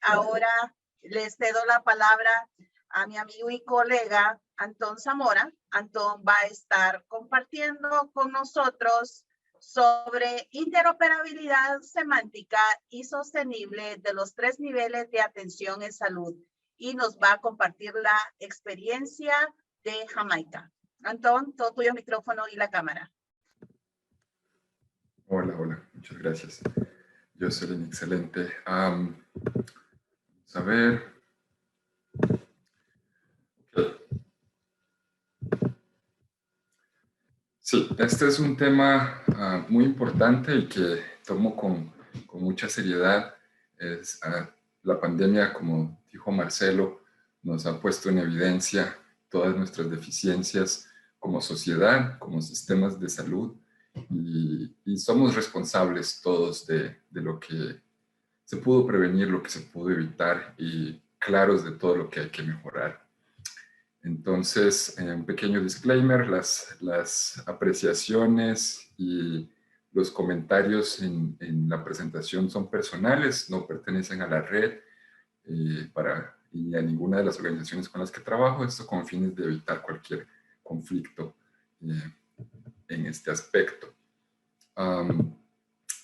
ahora les cedo la palabra a mi amigo y colega Antón Zamora. Antón va a estar compartiendo con nosotros sobre interoperabilidad semántica y sostenible de los 3 niveles de atención en salud y nos va a compartir la experiencia de Jamaica. Antón, todo tuyo, el micrófono y la cámara. Hola, muchas gracias. Yo soy excelente. Vamos a ver. Okay. Sí, este es un tema muy importante y que tomo con mucha seriedad. La pandemia, como dijo Marcelo, nos ha puesto en evidencia todas nuestras deficiencias como sociedad, como sistemas de salud, y somos responsables todos de lo que se pudo prevenir, lo que se pudo evitar, y claros de todo lo que hay que mejorar. Entonces, un pequeño disclaimer: las apreciaciones y los comentarios en la presentación son personales, no pertenecen a la red y a ninguna de las organizaciones con las que trabajo, esto con fines de evitar cualquier conflicto en este aspecto.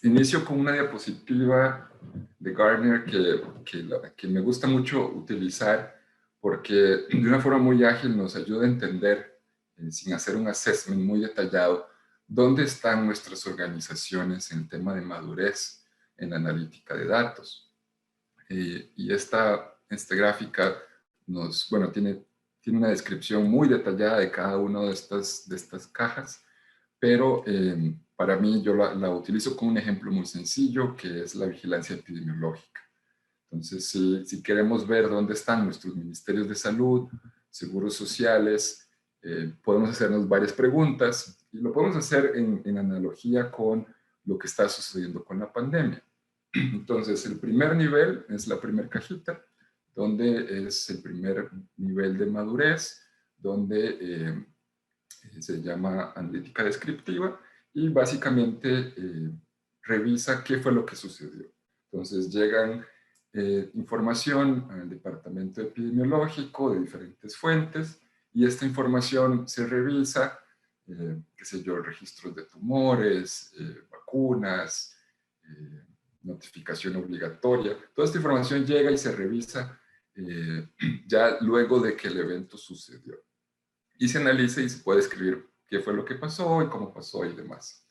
Inicio con una diapositiva de Gartner que me gusta mucho utilizar porque de una forma muy ágil nos ayuda a entender, sin hacer un assessment muy detallado, dónde están nuestras organizaciones en el tema de madurez en la analítica de datos. Y esta gráfica tiene una descripción muy detallada de cada una de estas cajas, pero para mí yo la utilizo con un ejemplo muy sencillo, que es la vigilancia epidemiológica. Entonces, si queremos ver dónde están nuestros ministerios de salud, seguros sociales, podemos hacernos varias preguntas, y lo podemos hacer en analogía con lo que está sucediendo con la pandemia. Entonces, el primer nivel es la primera cajita, donde es el primer nivel de madurez, donde se llama analítica descriptiva, y básicamente revisa qué fue lo que sucedió. Entonces llegan información al departamento epidemiológico de diferentes fuentes, y esta información se revisa, qué sé yo, registros de tumores, vacunas, notificación obligatoria. Toda esta información llega y se revisa ya luego de que el evento sucedió. Y se analiza y se puede escribir qué fue lo que pasó y cómo pasó y demás.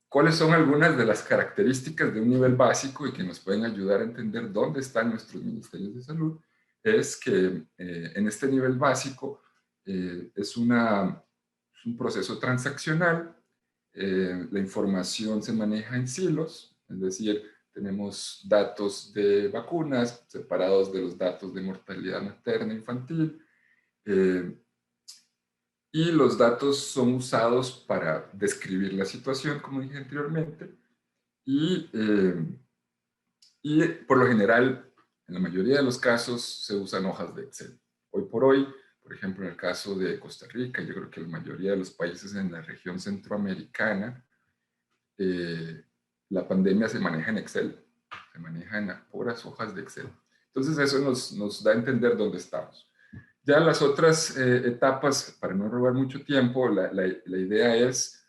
¿Cuáles son algunas de las características de un nivel básico y que nos pueden ayudar a entender dónde están nuestros ministerios de salud? Es que en este nivel básico es un proceso transaccional. La información se maneja en silos, es decir, tenemos datos de vacunas separados de los datos de mortalidad materna e infantil, y los datos son usados para describir la situación, como dije anteriormente, y por lo general, en la mayoría de los casos, se usan hojas de Excel. Hoy por hoy, por ejemplo, en el caso de Costa Rica, yo creo que la mayoría de los países en la región centroamericana, la pandemia se maneja en Excel, se maneja en puras hojas de Excel. Entonces eso nos da a entender dónde estamos. Ya las otras etapas, para no robar mucho tiempo, la idea es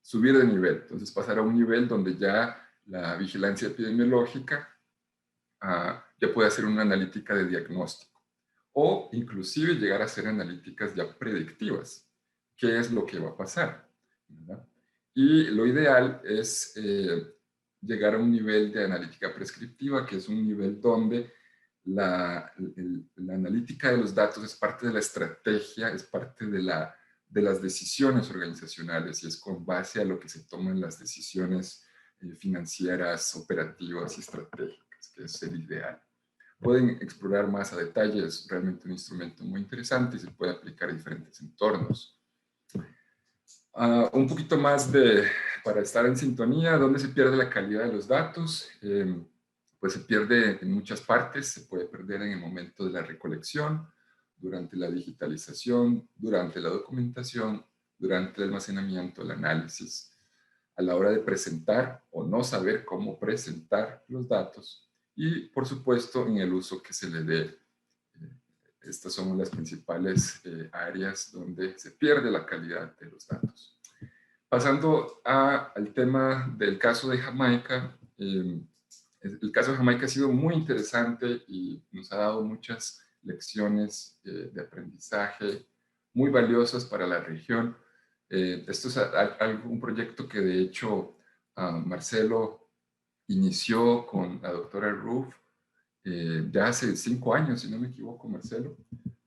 subir de nivel. Entonces pasar a un nivel donde ya la vigilancia epidemiológica ya puede hacer una analítica de diagnóstico, o inclusive llegar a hacer analíticas ya predictivas. ¿Qué es lo que va a pasar? ¿Verdad? Y lo ideal es llegar a un nivel de analítica prescriptiva, que es un nivel donde la analítica de los datos es parte de la estrategia, es parte de las decisiones organizacionales, y es con base a lo que se toman las decisiones financieras, operativas y estratégicas, que es el ideal. Pueden explorar más a detalle, es realmente un instrumento muy interesante y se puede aplicar a diferentes entornos. Un poquito más para estar en sintonía, ¿dónde se pierde la calidad de los datos? Pues se pierde en muchas partes. Se puede perder en el momento de la recolección, durante la digitalización, durante la documentación, durante el almacenamiento, el análisis. a la hora de presentar o no saber cómo presentar los datos y, por supuesto, en el uso que se le dé. Estas son las principales áreas donde se pierde la calidad de los datos. Pasando al tema del caso de Jamaica, el caso de Jamaica ha sido muy interesante y nos ha dado muchas lecciones de aprendizaje muy valiosas para la región. Esto es un proyecto que de hecho Marcelo inició con la doctora Roof ya hace 5 años, si no me equivoco, Marcelo,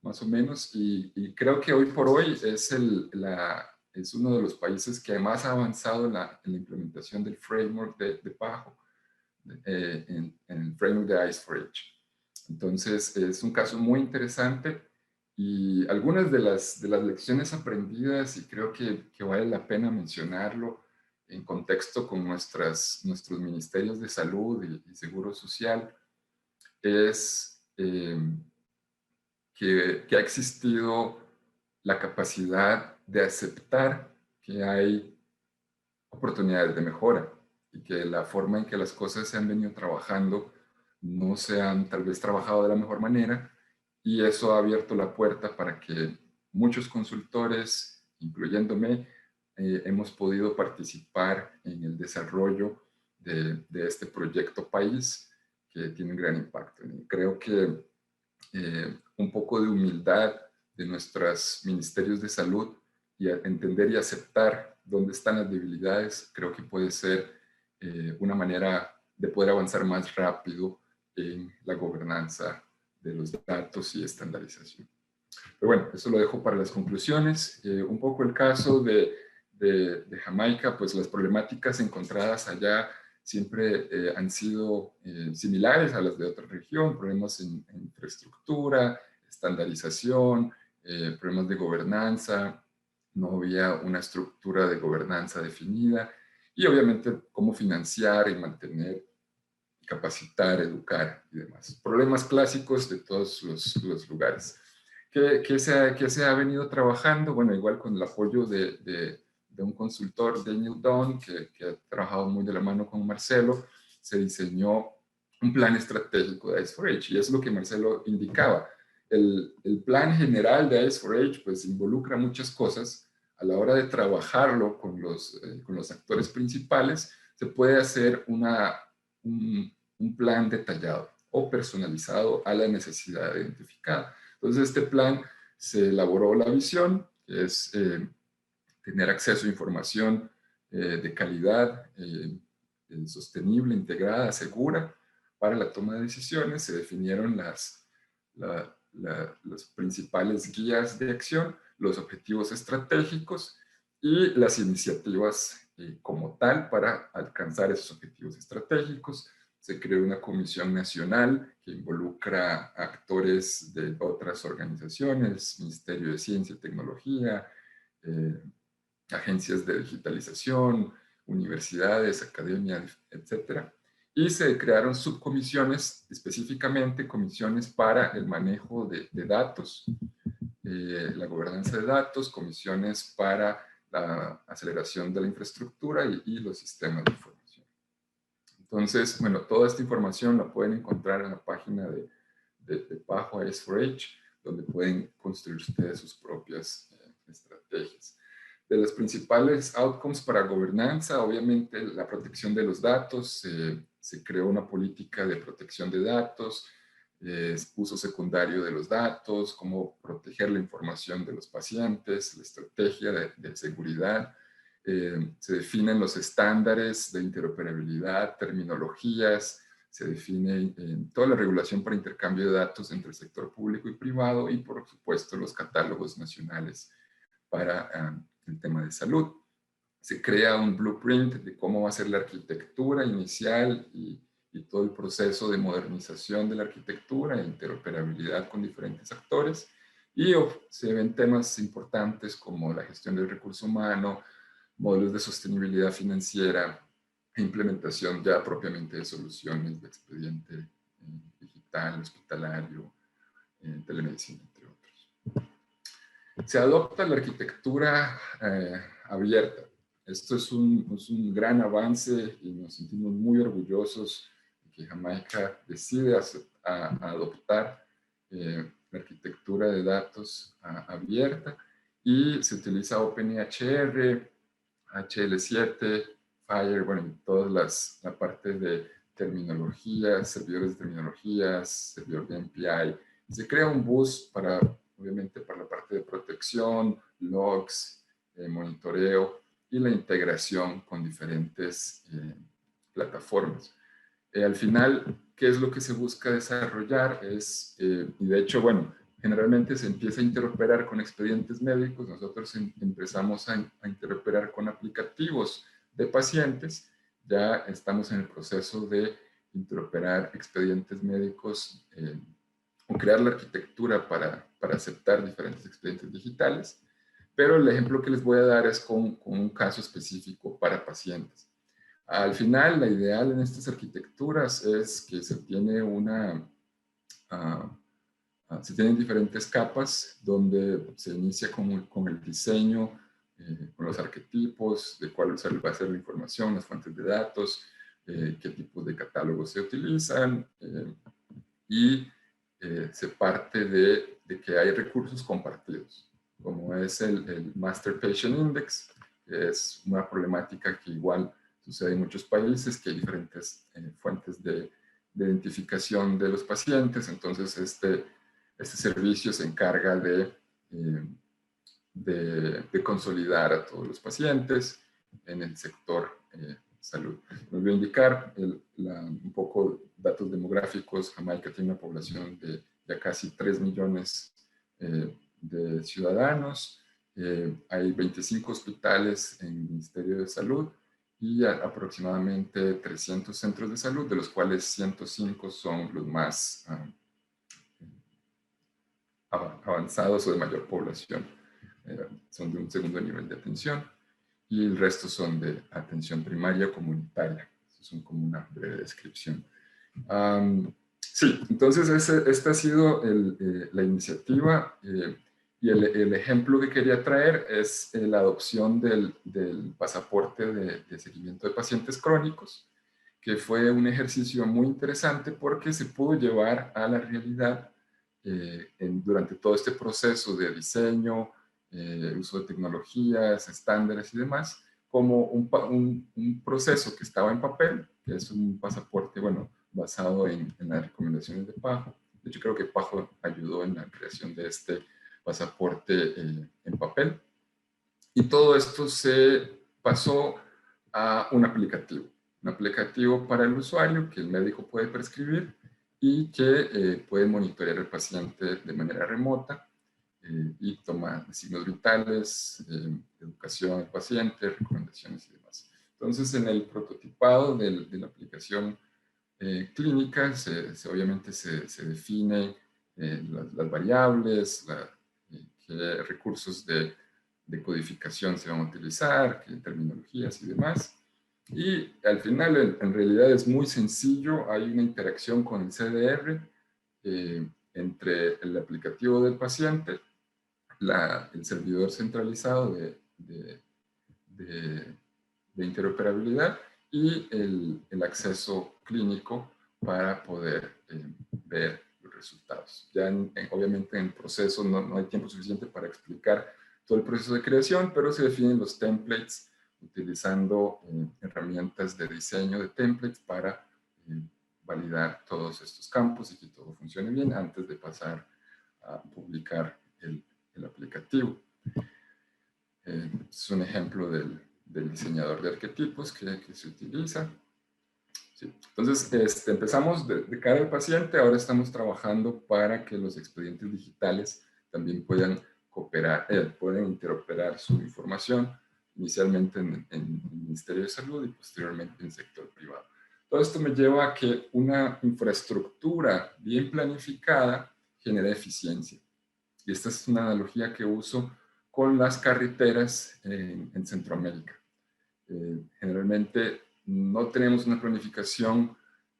más o menos, y creo que hoy por hoy es uno de los países que más ha avanzado en la implementación del framework de PAHO, en el framework de Ice4H. Entonces, es un caso muy interesante y algunas de las lecciones aprendidas, y creo que vale la pena mencionarlo en contexto con nuestros ministerios de salud y seguro social, es que ha existido la capacidad de aceptar que hay oportunidades de mejora y que la forma en que las cosas se han venido trabajando no se han tal vez trabajado de la mejor manera, y eso ha abierto la puerta para que muchos consultores, incluyéndome, hemos podido participar en el desarrollo de este proyecto país que tiene un gran impacto. Y creo que un poco de humildad de nuestros ministerios de salud y entender y aceptar dónde están las debilidades, creo que puede ser una manera de poder avanzar más rápido en la gobernanza de los datos y estandarización. Pero bueno, eso lo dejo para las conclusiones. Un poco el caso de Jamaica, pues las problemáticas encontradas allá siempre han sido similares a las de otra región, problemas en infraestructura, estandarización, problemas de gobernanza, no había una estructura de gobernanza definida, y obviamente cómo financiar y mantener, capacitar, educar y demás. Problemas clásicos de todos los lugares. ¿Qué se ha venido trabajando? Bueno, igual con el apoyo de un consultor, Daniel Dunn, que ha trabajado muy de la mano con Marcelo, se diseñó un plan estratégico de Ice4H, y es lo que Marcelo indicaba. El plan general de Ice4H pues involucra muchas cosas. A la hora de trabajarlo con los actores principales, se puede hacer un plan detallado o personalizado a la necesidad identificada. Entonces, este plan se elaboró la visión, que es tener acceso a información de calidad, sostenible, integrada, segura para la toma de decisiones. Se definieron las principales guías de acción, los objetivos estratégicos y las iniciativas como tal para alcanzar esos objetivos estratégicos. Se creó una comisión nacional que involucra actores de otras organizaciones, Ministerio de Ciencia y Tecnología, agencias de digitalización, universidades, academia, etcétera. Y se crearon subcomisiones, específicamente comisiones para el manejo de datos, la gobernanza de datos, comisiones para la aceleración de la infraestructura y los sistemas de información. Entonces, bueno, toda esta información la pueden encontrar en la página de PAHO Ice4H, donde pueden construir ustedes sus propias estrategias. De las principales outcomes para gobernanza, obviamente la protección de los datos, se creó una política de protección de datos, uso secundario de los datos, cómo proteger la información de los pacientes, la estrategia de seguridad. Se definen los estándares de interoperabilidad, terminologías, se define toda la regulación para intercambio de datos entre el sector público y privado, y por supuesto los catálogos nacionales para el tema de salud. Se crea un blueprint de cómo va a ser la arquitectura inicial y todo el proceso de modernización de la arquitectura e interoperabilidad con diferentes actores, y se ven temas importantes como la gestión del recurso humano, modelos de sostenibilidad financiera e implementación ya propiamente de soluciones de expediente digital, hospitalario, telemedicina, entre otros. Se adopta la arquitectura abierta. esto es un gran avance y nos sentimos muy orgullosos de que Jamaica decide adoptar la arquitectura de datos abierta y se utiliza OpenIHR, HL7, Fire, bueno, toda la parte de terminologías, servidores de terminologías, servidor de MPI. Se crea un bus para, obviamente, para la parte de protección, logs, monitoreo y la integración con diferentes plataformas. Al final, ¿qué es lo que se busca desarrollar? Y de hecho, bueno, generalmente se empieza a interoperar con expedientes médicos. Nosotros empezamos a interoperar con aplicativos de pacientes. Ya estamos en el proceso de interoperar expedientes médicos o crear la arquitectura para aceptar diferentes expedientes digitales. Pero el ejemplo que les voy a dar es con un caso específico para pacientes. Al final, la ideal en estas arquitecturas es que se tiene se tienen diferentes capas donde se inicia con el diseño, con los arquetipos, de cuál va a ser la información, las fuentes de datos, qué tipos de catálogos se utilizan y se parte de que hay recursos compartidos, como es el Master Patient Index, que es una problemática que igual sucede en muchos países, que hay diferentes fuentes de identificación de los pacientes. Entonces este servicio se encarga de consolidar a todos los pacientes en el sector salud. Les voy a indicar un poco datos demográficos. Jamaica tiene una población de ya casi 3 millones de ciudadanos. Hay 25 hospitales en el Ministerio de Salud y aproximadamente 300 centros de salud, de los cuales 105 son los más avanzados o de mayor población. Son de un segundo nivel de atención y el resto son de atención primaria comunitaria. Eso es como una breve descripción. Sí, entonces esta ha sido la iniciativa y el ejemplo que quería traer es la adopción del pasaporte de seguimiento de pacientes crónicos, que fue un ejercicio muy interesante porque se pudo llevar a la realidad durante todo este proceso de diseño, uso de tecnologías, estándares y demás, como un proceso que estaba en papel, que es un pasaporte, bueno, basado en las recomendaciones de PAHO. De hecho, creo que PAHO ayudó en la creación de este pasaporte en papel. Y todo esto se pasó a un aplicativo para el usuario que el médico puede prescribir y que puede monitorear al paciente de manera remota y toma signos vitales, educación del paciente, recomendaciones y demás. Entonces, en el prototipado de la aplicación clínica, obviamente se define las variables, qué recursos de codificación se van a utilizar, qué terminologías y demás. Y al final, en realidad es muy sencillo. Hay una interacción con el CDR entre el aplicativo del paciente, el servidor centralizado de interoperabilidad y el acceso clínico para poder ver los resultados. Ya obviamente en el proceso no hay tiempo suficiente para explicar todo el proceso de creación, pero se definen los templates utilizando herramientas de diseño de templates para validar todos estos campos y que todo funcione bien antes de pasar a publicar el aplicativo. Es un ejemplo del diseñador de arquetipos que se utiliza. Sí. Entonces, empezamos de cara al paciente. Ahora estamos trabajando para que los expedientes digitales también puedan cooperar, pueden interoperar su información, inicialmente en el Ministerio de Salud y posteriormente en el sector privado. Todo esto me lleva a que una infraestructura bien planificada genere eficiencia. Y esta es una analogía que uso con las carreteras en Centroamérica. Generalmente no tenemos una planificación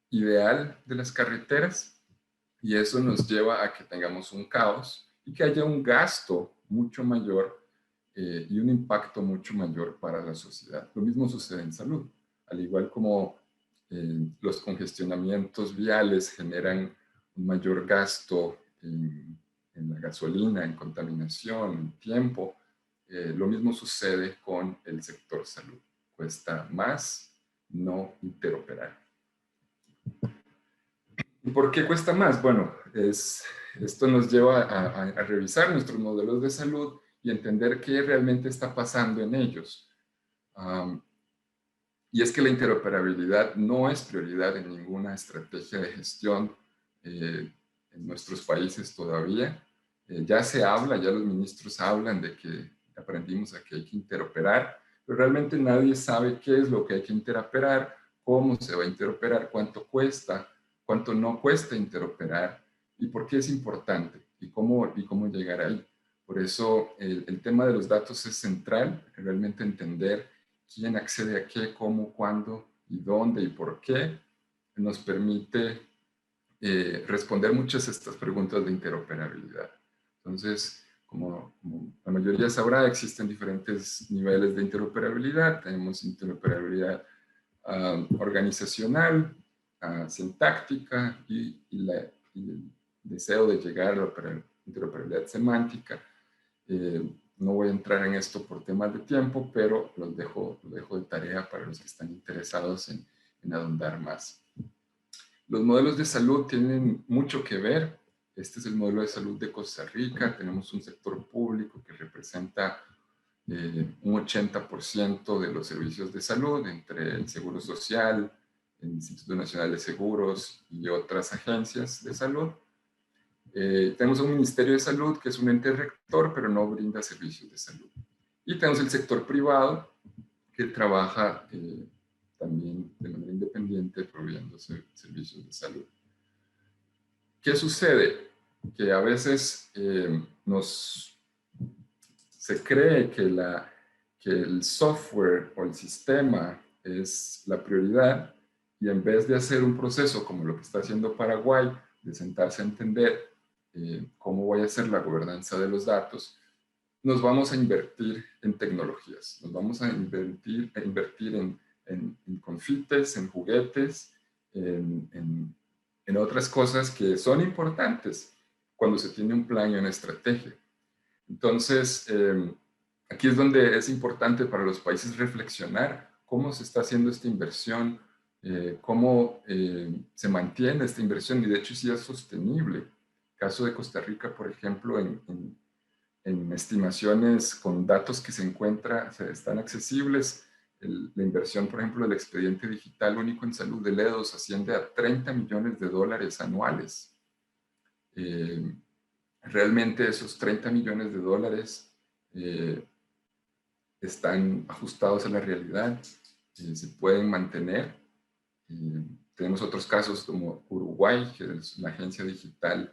ideal de las carreteras y eso nos lleva a que tengamos un caos y que haya un gasto mucho mayor y un impacto mucho mayor para la sociedad. Lo mismo sucede en salud, al igual como los congestionamientos viales generan un mayor gasto en la gasolina, en contaminación, en tiempo. Lo mismo sucede con el sector salud. Cuesta más no interoperar. ¿Y por qué cuesta más? Bueno, esto nos lleva a revisar nuestros modelos de salud y entender qué realmente está pasando en ellos. Y es que la interoperabilidad no es prioridad en ninguna estrategia de gestión en nuestros países todavía. Ya se habla, ya los ministros hablan de que aprendimos a que hay que interoperar, pero realmente nadie sabe qué es lo que hay que interoperar, cómo se va a interoperar, cuánto cuesta, cuánto no cuesta interoperar y por qué es importante y cómo llegar ahí. Por eso el tema de los datos es central, realmente entender quién accede a qué, cómo, cuándo y dónde y por qué, nos permite responder muchas de estas preguntas de interoperabilidad. Entonces, como la mayoría sabrá, existen diferentes niveles de interoperabilidad. Tenemos interoperabilidad organizacional, sintáctica y el deseo de llegar a la interoperabilidad semántica. No voy a entrar en esto por temas de tiempo, pero lo dejo de tarea para los que están interesados en ahondar más. Los modelos de salud tienen mucho que ver. Este es el modelo de salud de Costa Rica. Tenemos un sector público que representa un 80% de los servicios de salud entre el Seguro Social, el Instituto Nacional de Seguros y otras agencias de salud. Tenemos un Ministerio de Salud que es un ente rector, pero no brinda servicios de salud. Y tenemos el sector privado que trabaja también de manera independiente proveyendo servicios de salud. ¿Qué sucede? Que a veces se cree que el software o el sistema es la prioridad y en vez de hacer un proceso como lo que está haciendo Paraguay, de sentarse a entender cómo voy a hacer la gobernanza de los datos, nos vamos a invertir en tecnologías, nos vamos a invertir en confites, en juguetes, en otras cosas que son importantes cuando se tiene un plan y una estrategia. Entonces, aquí es donde es importante para los países reflexionar cómo se está haciendo esta inversión, cómo se mantiene esta inversión y de hecho si es sostenible. Caso de Costa Rica, por ejemplo, en estimaciones con datos que están accesibles, la inversión, por ejemplo, del expediente digital único en salud de LEDOS asciende a $30 millones anuales. Realmente esos $30 millones están ajustados a la realidad, se pueden mantener. Tenemos otros casos como Uruguay, que es una agencia digital,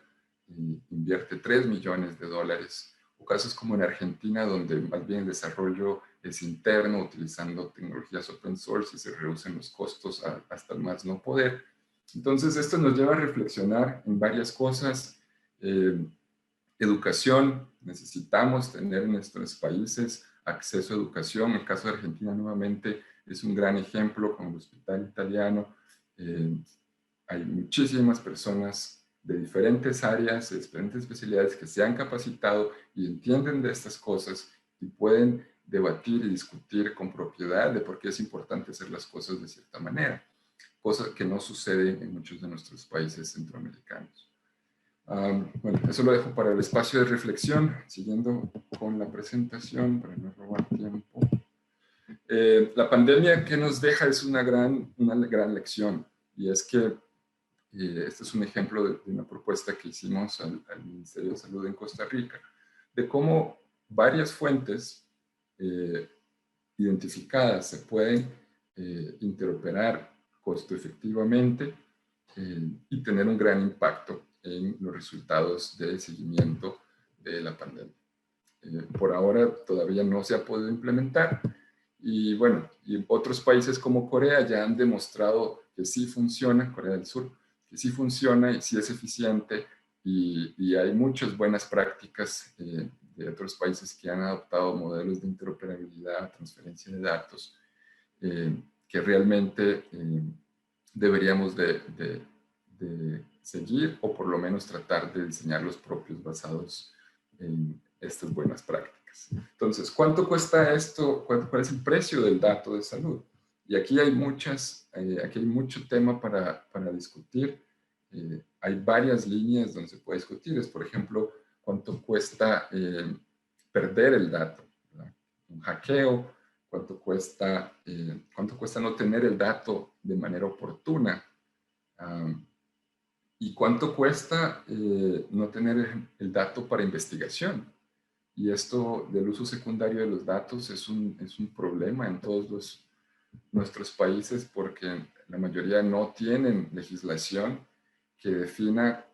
invierte $3 millones, o casos como en Argentina, donde más bien el desarrollo es interno, utilizando tecnologías open source y se reducen los costos hasta el más no poder. Entonces, esto nos lleva a reflexionar en varias cosas. Educación, necesitamos tener en nuestros países acceso a educación. El caso de Argentina nuevamente es un gran ejemplo con el Hospital Italiano. Hay muchísimas personas de diferentes áreas, de diferentes especialidades que se han capacitado y entienden de estas cosas y pueden debatir y discutir con propiedad de por qué es importante hacer las cosas de cierta manera, cosa que no sucede en muchos de nuestros países centroamericanos. Bueno, eso lo dejo para el espacio de reflexión, siguiendo con la presentación para no robar tiempo. La pandemia que nos deja es una gran lección, y es que este es un ejemplo de una propuesta que hicimos al Ministerio de Salud en Costa Rica, de cómo varias fuentes identificadas se pueden interoperar costo efectivamente y tener un gran impacto en los resultados de seguimiento de la pandemia. Por ahora todavía no se ha podido implementar y bueno, y otros países como Corea ya han demostrado que sí funciona, Corea del Sur, que sí funciona y sí es eficiente y hay muchas buenas prácticas de de otros países que han adoptado modelos de interoperabilidad, transferencia de datos, que realmente deberíamos de seguir, o por lo menos tratar de diseñar los propios basados en estas buenas prácticas. Entonces, ¿cuánto cuesta esto? ¿Cuál es el precio del dato de salud? Y aquí hay aquí hay mucho tema para discutir. Hay varias líneas donde se puede discutir. Es, por ejemplo, cuánto cuesta perder el dato, ¿verdad? Un hackeo, cuánto cuesta no tener el dato de manera oportuna, y cuánto cuesta no tener el dato para investigación. Y esto del uso secundario de los datos es un problema en todos nuestros países, porque la mayoría no tienen legislación que defina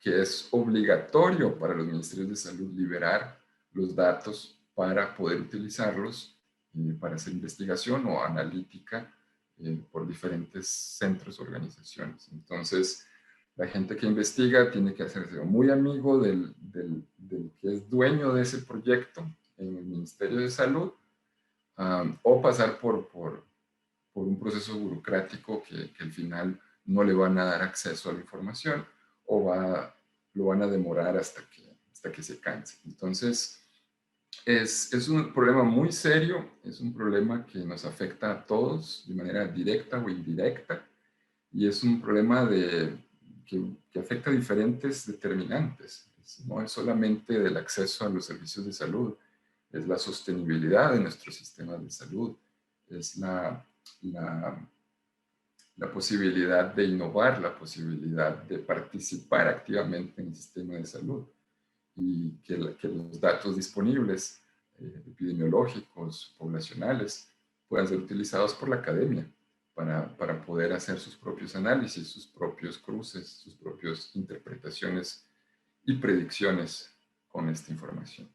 que es obligatorio para los ministerios de salud liberar los datos para poder utilizarlos para hacer investigación o analítica por diferentes centros o organizaciones. Entonces, la gente que investiga tiene que hacerse muy amigo del que es dueño de ese proyecto en el Ministerio de Salud, o pasar por un proceso burocrático que al final no le van a dar acceso a la información, o lo van a demorar hasta que se canse. Entonces, es un problema muy serio, es un problema que nos afecta a todos de manera directa o indirecta, y es un problema que afecta a diferentes determinantes. No es solamente del acceso a los servicios de salud, es la sostenibilidad de nuestro sistema de salud, es la posibilidad de innovar, la posibilidad de participar activamente en el sistema de salud, y que los datos disponibles, epidemiológicos, poblacionales, puedan ser utilizados por la academia para poder hacer sus propios análisis, sus propios cruces, sus propias interpretaciones y predicciones con esta información.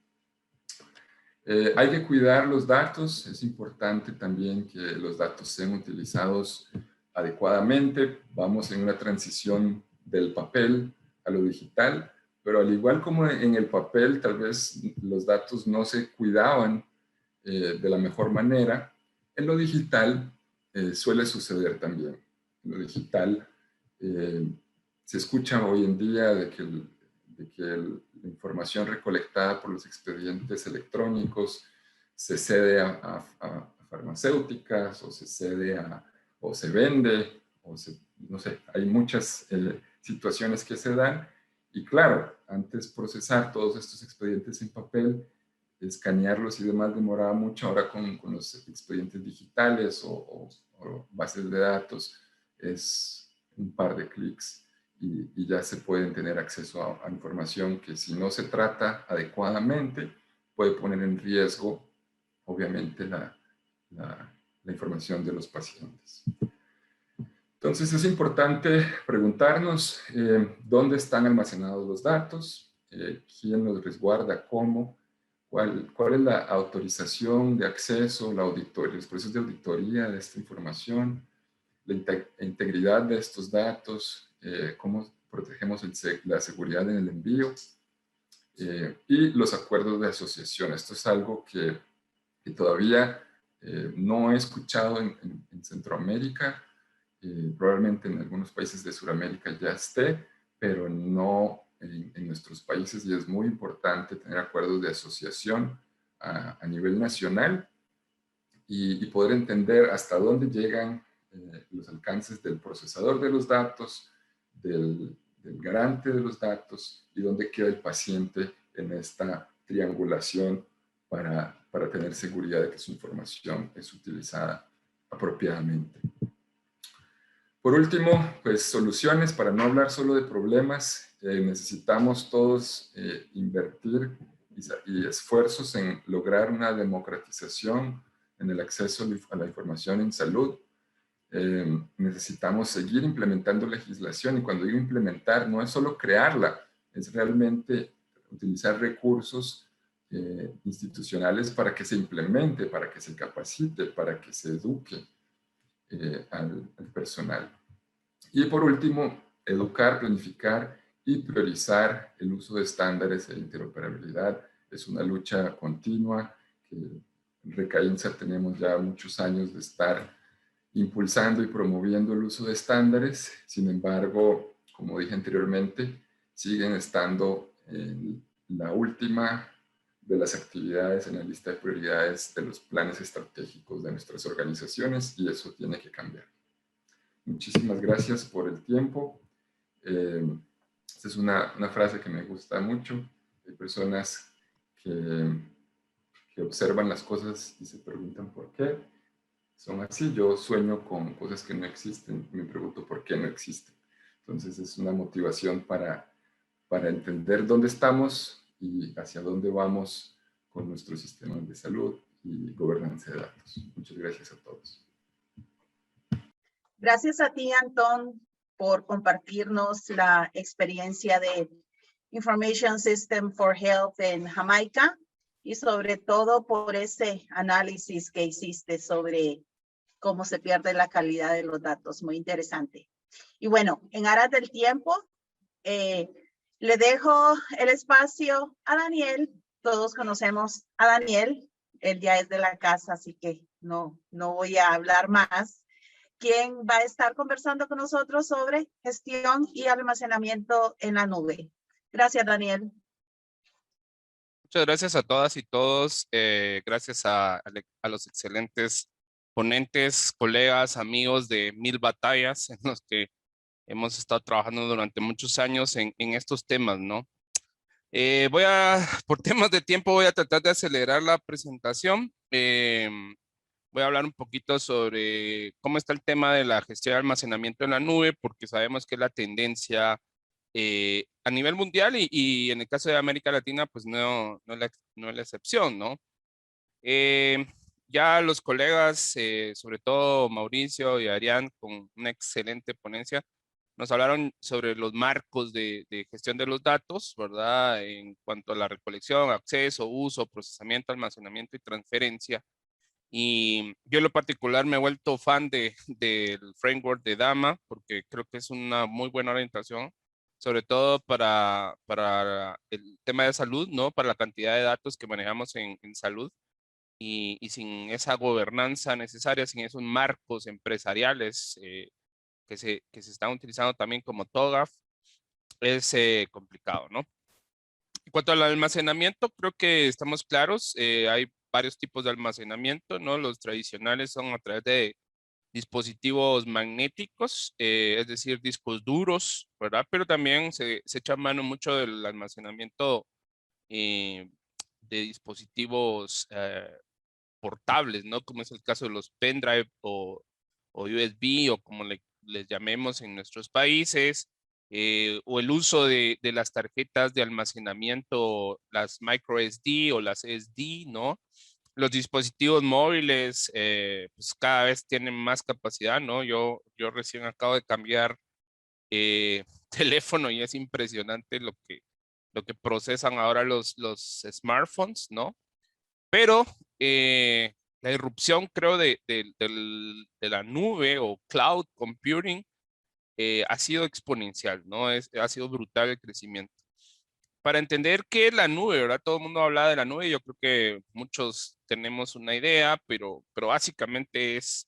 Hay que cuidar los datos. Es importante también que los datos sean utilizados adecuadamente. Vamos en una transición del papel a lo digital, pero al igual como en el papel, tal vez los datos no se cuidaban de la mejor manera, en lo digital suele suceder también. En lo digital se escucha hoy en día de que la información recolectada por los expedientes electrónicos se cede a farmacéuticas, o se cede o se vende, no sé, hay muchas situaciones que se dan. Y claro, antes procesar todos estos expedientes en papel, escanearlos y demás demoraba mucho. Ahora con los expedientes digitales o bases de datos es un par de clics y ya se pueden tener acceso a información que, si no se trata adecuadamente, puede poner en riesgo, obviamente, la información de los pacientes. Entonces es importante preguntarnos dónde están almacenados los datos, quién los resguarda, cómo, cuál es la autorización de acceso, los procesos de auditoría de esta información, la integridad de estos datos, cómo protegemos la seguridad en el envío, y los acuerdos de asociación. Esto es algo que todavía no he escuchado en Centroamérica. Probablemente en algunos países de Sudamérica ya esté, pero no en nuestros países, y es muy importante tener acuerdos de asociación a nivel nacional y poder entender hasta dónde llegan los alcances del procesador de los datos, del garante de los datos, y dónde queda el paciente en esta triangulación para tener seguridad de que su información es utilizada apropiadamente. Por último, pues soluciones. Para no hablar solo de problemas, necesitamos todos invertir y esfuerzos en lograr una democratización en el acceso a la información en salud. Necesitamos seguir implementando legislación, y cuando digo implementar, no es solo crearla, es realmente utilizar recursos institucionales para que se implemente, para que se capacite, para que se eduque al personal. Y por último, educar, planificar y priorizar el uso de estándares e interoperabilidad. Es una lucha continua que en Recainsa tenemos ya muchos años de estar impulsando y promoviendo el uso de estándares. Sin embargo, como dije anteriormente, siguen estando en la última de las actividades en la lista de prioridades de los planes estratégicos de nuestras organizaciones, y eso tiene que cambiar. Muchísimas gracias por el tiempo. Esta es una frase que me gusta mucho. Hay personas que observan las cosas y se preguntan por qué. Son así. Yo sueño con cosas que no existen y me pregunto por qué no existen. Entonces es una motivación para entender dónde estamos y hacia dónde vamos con nuestros sistemas de salud y gobernanza de datos. Muchas gracias a todos. Gracias a ti, Antón, por compartirnos la experiencia de Information System for Health en Jamaica y sobre todo por ese análisis que hiciste sobre cómo se pierde la calidad de los datos. Muy interesante. Y bueno, en aras del tiempo, le dejo el espacio a Daniel. Todos conocemos a Daniel. Él ya es de la casa, así que no voy a hablar más. Quien va a estar conversando con nosotros sobre gestión y almacenamiento en la nube. Gracias, Daniel. Muchas gracias a todas y todos. Gracias a los excelentes ponentes, colegas, amigos de Mil Batallas, en los que hemos estado trabajando durante muchos años en estos temas, ¿no? Por temas de tiempo, voy a tratar de acelerar la presentación. Voy a hablar un poquito sobre cómo está el tema de la gestión de almacenamiento en la nube, porque sabemos que es la tendencia a nivel mundial y en el caso de América Latina, pues no es la excepción, ¿no? Ya los colegas, sobre todo Mauricio y Arián, con una excelente ponencia, nos hablaron sobre los marcos de gestión de los datos, ¿verdad? En cuanto a la recolección, acceso, uso, procesamiento, almacenamiento y transferencia. Y yo en lo particular me he vuelto fan del framework de DAMA, porque creo que es una muy buena orientación, sobre todo para el tema de salud, ¿no? Para la cantidad de datos que manejamos en salud. Y sin esa gobernanza necesaria, sin esos marcos empresariales que se están utilizando también como TOGAF, es complicado, ¿no? En cuanto al almacenamiento, creo que estamos claros. Hay varios tipos de almacenamiento, ¿no? Los tradicionales son a través de dispositivos magnéticos, es decir, discos duros, ¿verdad? Pero también se echa mano mucho del almacenamiento de dispositivos portables, ¿no? Como es el caso de los pendrive o USB o como les llamemos en nuestros países, o el uso de las tarjetas de almacenamiento, las micro SD o las SD, ¿no? Los dispositivos móviles, pues cada vez tienen más capacidad, ¿no? Yo recién acabo de cambiar teléfono y es impresionante lo que procesan ahora los smartphones, ¿no? Pero la irrupción, creo, de la nube o cloud computing ha sido exponencial, ¿no? Ha sido brutal el crecimiento. Para entender qué es la nube, ¿verdad? Todo el mundo habla de la nube, yo creo que muchos tenemos una idea, pero básicamente es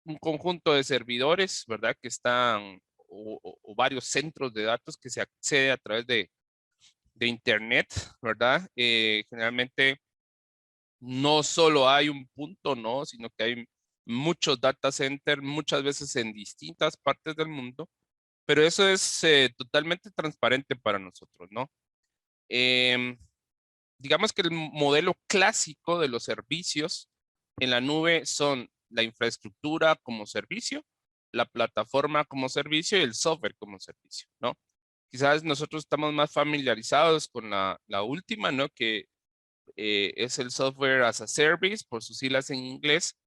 un conjunto de servidores, ¿verdad? Que están, o varios centros de datos que se accede a través de Internet, ¿verdad? Generalmente no solo hay un punto, ¿no? Sino que hay muchos data centers, muchas veces en distintas partes del mundo, pero eso es totalmente transparente para nosotros, ¿no? Digamos que el modelo clásico de los servicios en la nube son la infraestructura como servicio, la plataforma como servicio y el software como servicio, ¿no? Quizás nosotros estamos más familiarizados con la última, ¿no? Que es el software as a service, por sus siglas en inglés,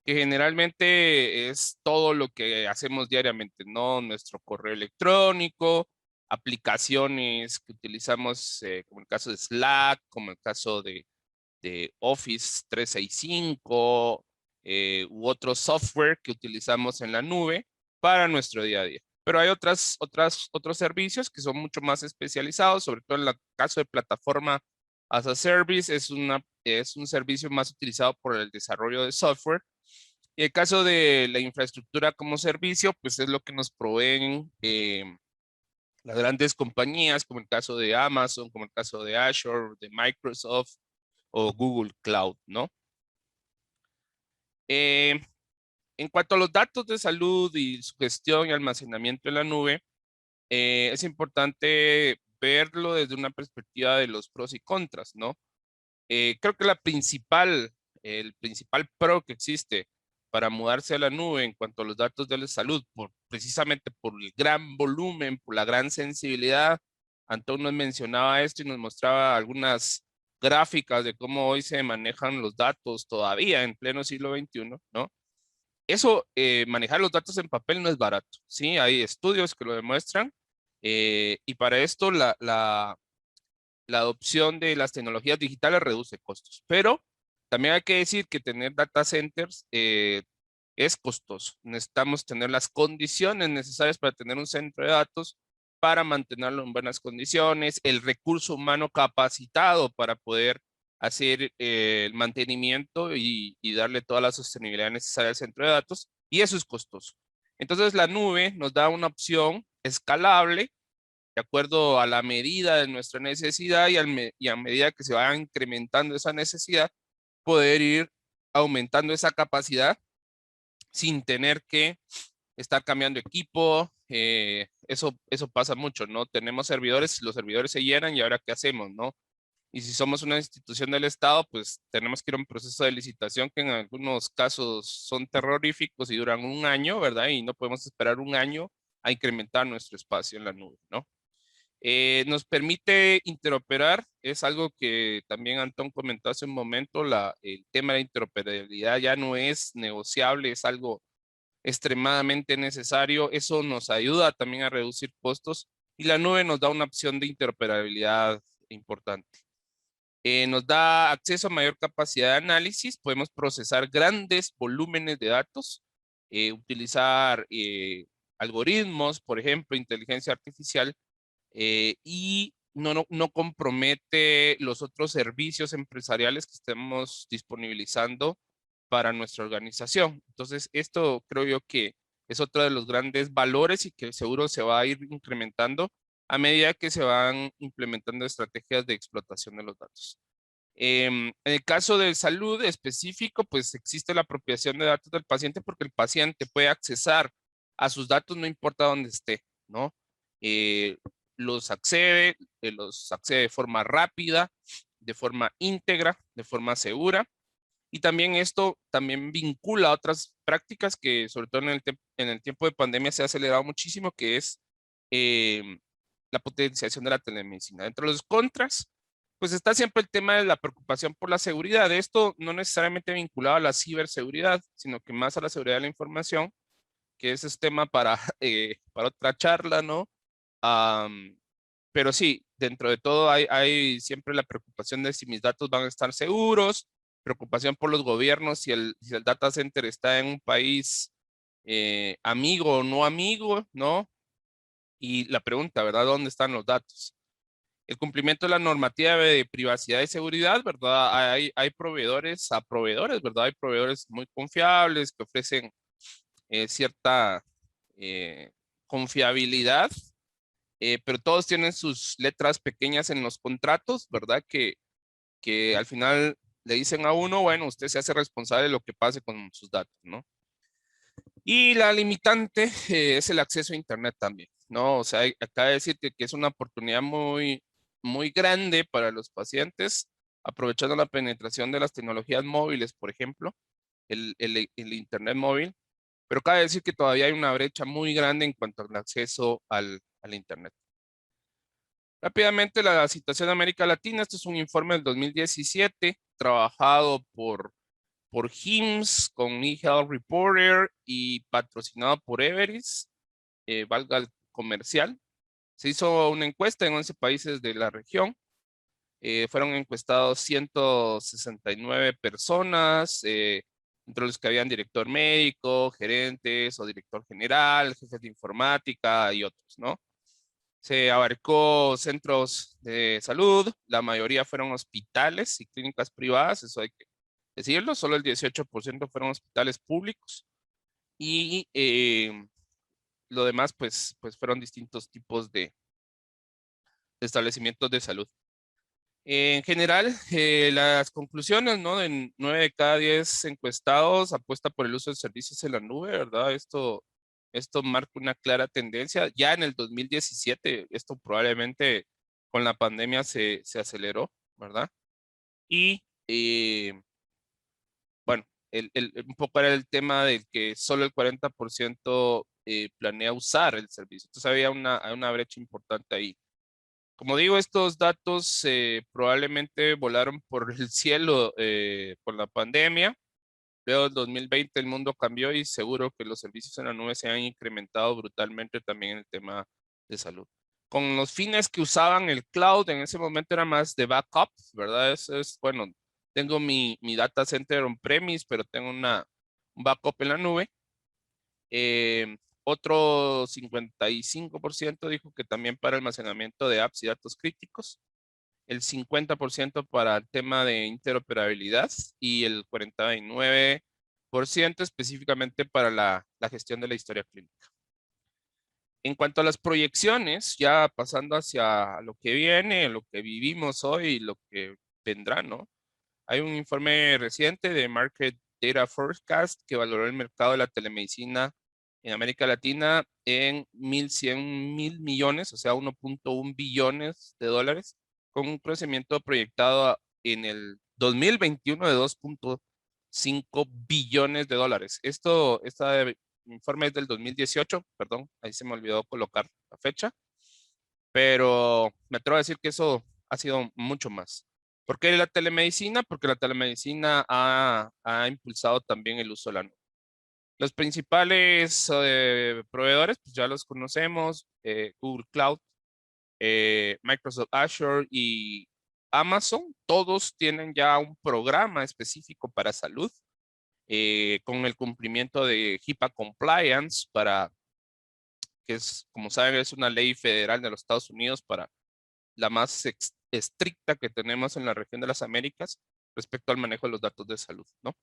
que generalmente es todo lo que hacemos diariamente, ¿no? Nuestro correo electrónico, aplicaciones que utilizamos, como el caso de Slack, como el caso de Office 365, u otro software que utilizamos en la nube para nuestro día a día. Pero hay otros servicios que son mucho más especializados, sobre todo en el caso de plataforma as a service, es un servicio más utilizado por el desarrollo de software. Y el caso de la infraestructura como servicio, pues es lo que nos proveen las grandes compañías, como el caso de Amazon, como el caso de Azure, de Microsoft o Google Cloud, ¿no? En cuanto a los datos de salud y su gestión y almacenamiento en la nube, es importante verlo desde una perspectiva de los pros y contras, ¿no? Creo que el principal pro que existe para mudarse a la nube en cuanto a los datos de la salud, precisamente por el gran volumen, por la gran sensibilidad. Antón nos mencionaba esto y nos mostraba algunas gráficas de cómo hoy se manejan los datos todavía en pleno siglo XXI, ¿no? Eso, manejar los datos en papel no es barato, ¿sí? Hay estudios que lo demuestran y para esto la adopción de las tecnologías digitales reduce costos, pero también hay que decir que tener data centers es costoso. Necesitamos tener las condiciones necesarias para tener un centro de datos, para mantenerlo en buenas condiciones, el recurso humano capacitado para poder hacer el mantenimiento y darle toda la sostenibilidad necesaria al centro de datos, y eso es costoso. Entonces la nube nos da una opción escalable de acuerdo a la medida de nuestra necesidad y a medida que se va incrementando esa necesidad, poder ir aumentando esa capacidad sin tener que estar cambiando equipo. Eso pasa mucho, ¿no? Tenemos servidores, los servidores se llenan y ahora ¿qué hacemos, no? Y si somos una institución del Estado, pues tenemos que ir a un proceso de licitación que en algunos casos son terroríficos y duran un año, ¿verdad? Y no podemos esperar un año a incrementar nuestro espacio en la nube, ¿no? Nos permite interoperar, es algo que también Antón comentó hace un momento, el tema de interoperabilidad ya no es negociable, es algo extremadamente necesario. Eso nos ayuda también a reducir costos y la nube nos da una opción de interoperabilidad importante. Nos da acceso a mayor capacidad de análisis, podemos procesar grandes volúmenes de datos, utilizar algoritmos, por ejemplo, inteligencia artificial, y no compromete los otros servicios empresariales que estemos disponibilizando para nuestra organización. Entonces, esto creo yo que es otro de los grandes valores y que seguro se va a ir incrementando a medida que se van implementando estrategias de explotación de los datos. En el caso de salud específico, pues existe la apropiación de datos del paciente porque el paciente puede accesar a sus datos no importa dónde esté, ¿no? Los accede de forma rápida, de forma íntegra, de forma segura. Y también esto también vincula a otras prácticas que sobre todo en el tiempo de pandemia se ha acelerado muchísimo, que es la potenciación de la telemedicina. Entre los contras, pues está siempre el tema de la preocupación por la seguridad. Esto no necesariamente vinculado a la ciberseguridad, sino que más a la seguridad de la información, que ese es tema para otra charla, ¿no? Pero sí, dentro de todo hay siempre la preocupación de si mis datos van a estar seguros, preocupación por los gobiernos, si el data center está en un país amigo o no amigo, ¿no? Y la pregunta, ¿verdad? ¿Dónde están los datos? El cumplimiento de la normativa de privacidad y seguridad, ¿verdad? Hay proveedores a proveedores, ¿verdad? Hay proveedores muy confiables que ofrecen cierta confiabilidad, pero todos tienen sus letras pequeñas en los contratos, ¿verdad? Que al final le dicen a uno, bueno, usted se hace responsable de lo que pase con sus datos, ¿no? Y la limitante es el acceso a Internet también, ¿no? O sea, acaba de decir que es una oportunidad muy grande para los pacientes, aprovechando la penetración de las tecnologías móviles, por ejemplo, el Internet móvil, pero cabe decir que todavía hay una brecha muy grande en cuanto al acceso al Internet. Rápidamente, la situación de América Latina. Este es un informe del 2017, trabajado por HIMSS con eHealth Reporter y patrocinado por Everest, valga el comercial. Se hizo una encuesta en 11 países de la región. Fueron encuestados 169 personas. entre los que habían director médico, gerentes o director general, jefes de informática y otros, ¿no? Se abarcó centros de salud, la mayoría fueron hospitales y clínicas privadas, eso hay que decirlo, solo el 18% fueron hospitales públicos y lo demás pues fueron distintos tipos de establecimientos de salud. En general, las conclusiones, ¿no? De 9 de cada 10 encuestados apuesta por el uso de servicios en la nube, ¿verdad? Esto marca una clara tendencia. Ya en el 2017, esto probablemente con la pandemia se aceleró, ¿verdad? Y bueno, un poco era el tema del que solo el 40% planea usar el servicio. Entonces había una brecha importante ahí. Como digo, estos datos probablemente volaron por el cielo por la pandemia. Luego en 2020 el mundo cambió y seguro que los servicios en la nube se han incrementado brutalmente también en el tema de salud. Con los fines que usaban el cloud, en ese momento era más de backup, ¿verdad? Eso es, bueno, tengo mi data center on-premise, pero tengo un backup en la nube. Otro 55% dijo que también para almacenamiento de apps y datos críticos, el 50% para el tema de interoperabilidad y el 49% específicamente para la gestión de la historia clínica. En cuanto a las proyecciones, ya pasando hacia lo que viene, lo que vivimos hoy, lo que vendrá, ¿no? Hay un informe reciente de Market Data Forecast que valoró el mercado de la telemedicina en América Latina en 1.100 millones, o sea, 1.1 billones de dólares, con un crecimiento proyectado en el 2021 de 2.5 billones de dólares. Este informe es del 2018, perdón, ahí se me olvidó colocar la fecha, pero me atrevo a decir que eso ha sido mucho más. ¿Por qué la telemedicina? Porque la telemedicina ha impulsado también el uso de la nube. Los principales proveedores, pues ya los conocemos, Google Cloud, Microsoft Azure y Amazon, todos tienen ya un programa específico para salud con el cumplimiento de HIPAA Compliance que es, como saben, es una ley federal de los Estados Unidos para la más estricta que tenemos en la región de las Américas respecto al manejo de los datos de salud, ¿no?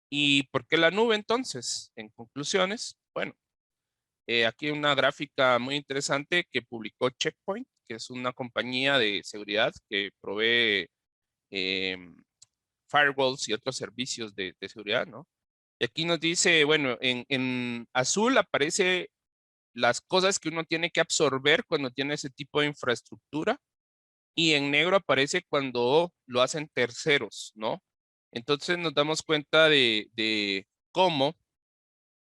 ¿Y por qué la nube entonces? En conclusiones, bueno, aquí una gráfica muy interesante que publicó Checkpoint, que es una compañía de seguridad que provee firewalls y otros servicios de seguridad, ¿no? Y aquí nos dice, bueno, en azul aparece las cosas que uno tiene que absorber cuando tiene ese tipo de infraestructura y en negro aparece cuando lo hacen terceros, ¿no? Entonces nos damos cuenta de cómo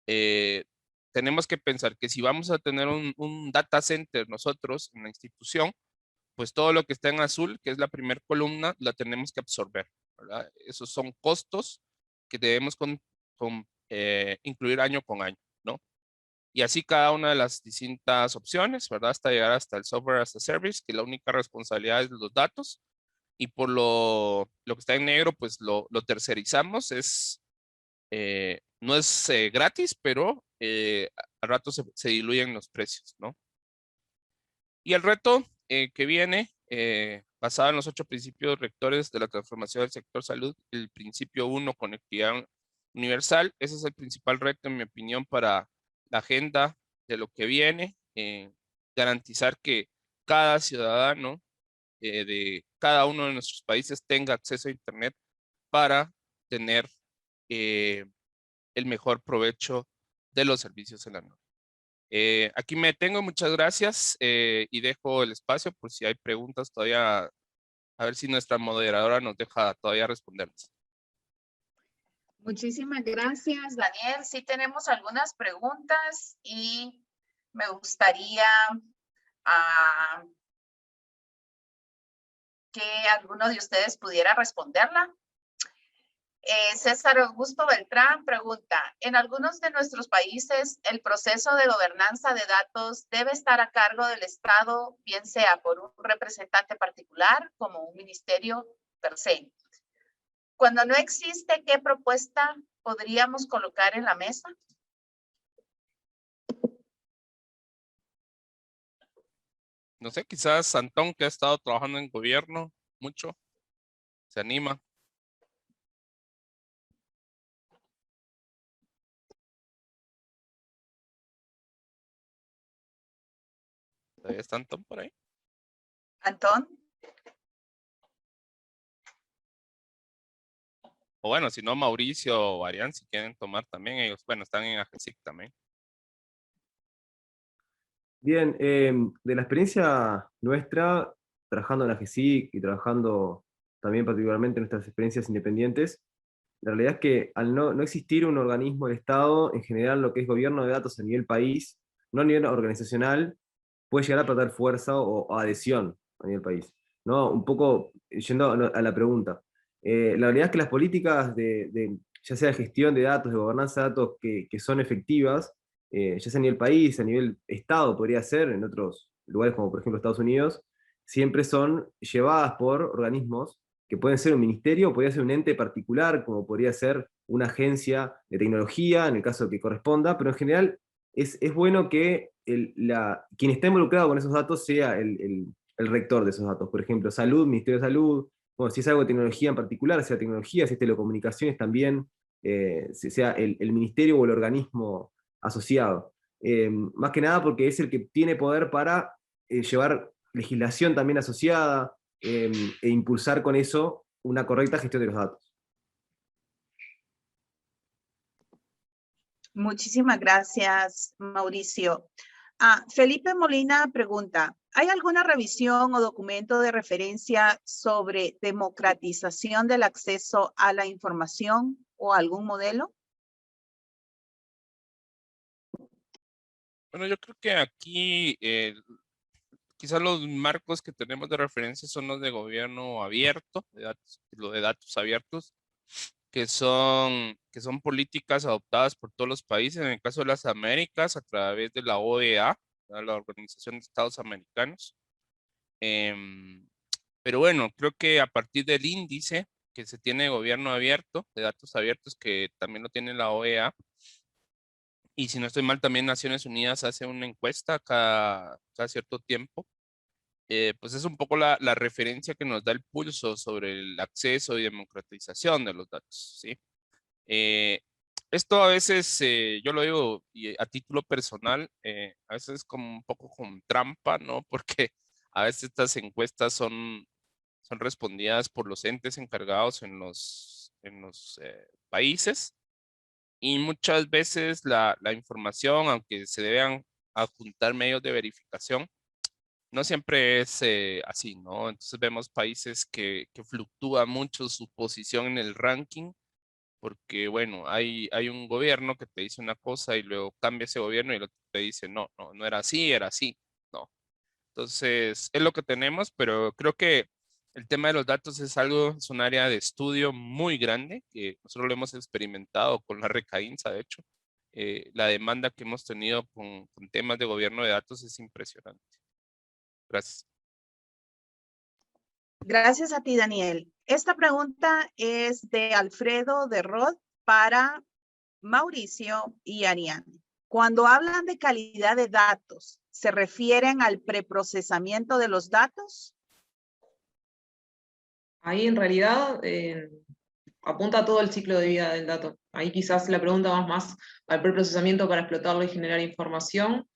tenemos que pensar que si vamos a tener un data center nosotros en la institución, pues todo lo que está en azul, que es la primera columna, la tenemos que absorber, ¿verdad? Esos son costos que debemos incluir año con año, ¿no? Y así cada una de las distintas opciones, ¿verdad? Hasta llegar hasta el software as a service, que la única responsabilidad es de los datos. Y por lo que está en negro, pues lo tercerizamos. No es gratis, pero al rato se diluyen los precios, ¿no? Y el reto que viene, basado en los 8 principios rectores de la transformación del sector salud, el principio 1, conectividad universal, ese es el principal reto, en mi opinión, para la agenda de lo que viene, garantizar que cada ciudadano de cada uno de nuestros países tenga acceso a Internet para tener el mejor provecho de los servicios en la nube. Aquí me detengo, muchas gracias y dejo el espacio por si hay preguntas todavía, a ver si nuestra moderadora nos deja todavía responderlas. Muchísimas gracias, Daniel. Sí tenemos algunas preguntas y me gustaría que alguno de ustedes pudiera responderla. César Augusto Beltrán pregunta, en algunos de nuestros países el proceso de gobernanza de datos debe estar a cargo del Estado, bien sea por un representante particular como un ministerio per se. Cuando no existe, ¿qué propuesta podríamos colocar en la mesa? No sé, quizás Antón, que ha estado trabajando en gobierno mucho, se anima. ¿Todavía está Antón por ahí? Antón. O bueno, si no, Mauricio o Arián, si quieren tomar también, ellos, bueno, están en AGESIC también. Bien, de la experiencia nuestra, trabajando en la GESIC y trabajando también particularmente en nuestras experiencias independientes, la realidad es que al no existir un organismo del Estado, en general lo que es gobierno de datos a nivel país, no a nivel organizacional, puede llegar a perder fuerza o adhesión a nivel país. ¿No? Un poco yendo a la pregunta. La realidad es que las políticas ya sea de gestión de datos, de gobernanza de datos, que son efectivas, ya sea a nivel país, a nivel Estado podría ser, en otros lugares como por ejemplo Estados Unidos, siempre son llevadas por organismos que pueden ser un ministerio, o podría ser un ente particular, como podría ser una agencia de tecnología, en el caso que corresponda, pero en general es bueno que quien está involucrado con esos datos sea el rector de esos datos. Por ejemplo, salud, Ministerio de Salud, bueno, si es algo de tecnología en particular, sea tecnología, si es telecomunicaciones también, sea el ministerio o el organismo asociado. Más que nada porque es el que tiene poder para llevar legislación también asociada e impulsar con eso una correcta gestión de los datos. Muchísimas gracias, Mauricio. Felipe Molina pregunta, ¿hay alguna revisión o documento de referencia sobre democratización del acceso a la información o algún modelo? Bueno, yo creo que aquí quizás los marcos que tenemos de referencia son los de gobierno abierto, lo de datos abiertos, que son políticas adoptadas por todos los países, en el caso de las Américas, a través de la OEA, la Organización de Estados Americanos. Pero bueno, creo que a partir del índice que se tiene de gobierno abierto, de datos abiertos, que también lo tiene la OEA, y si no estoy mal, también Naciones Unidas hace una encuesta cada cierto tiempo, pues es un poco la referencia que nos da el pulso sobre el acceso y democratización de los datos, ¿sí? Esto a veces, yo lo digo y a título personal, a veces como un poco con trampa, ¿no? Porque a veces estas encuestas son respondidas por los entes encargados en los países, y muchas veces la información, aunque se deban adjuntar medios de verificación, no siempre es así, ¿no? Entonces vemos países que fluctúa mucho su posición en el ranking, porque bueno, hay un gobierno que te dice una cosa y luego cambia ese gobierno y el otro te dice, no, no, no era así, era así, no. Entonces, es lo que tenemos, pero creo que el tema de los datos es un área de estudio muy grande, que nosotros lo hemos experimentado con la recaínza, de hecho. La demanda que hemos tenido con temas de gobierno de datos es impresionante. Gracias. Gracias a ti, Daniel. Esta pregunta es de Alfredo de Rod para Mauricio y Ariane. Cuando hablan de calidad de datos, ¿se refieren al preprocesamiento de los datos? Ahí en realidad apunta a todo el ciclo de vida del dato. Ahí quizás la pregunta va más al preprocesamiento para explotarlo y generar información,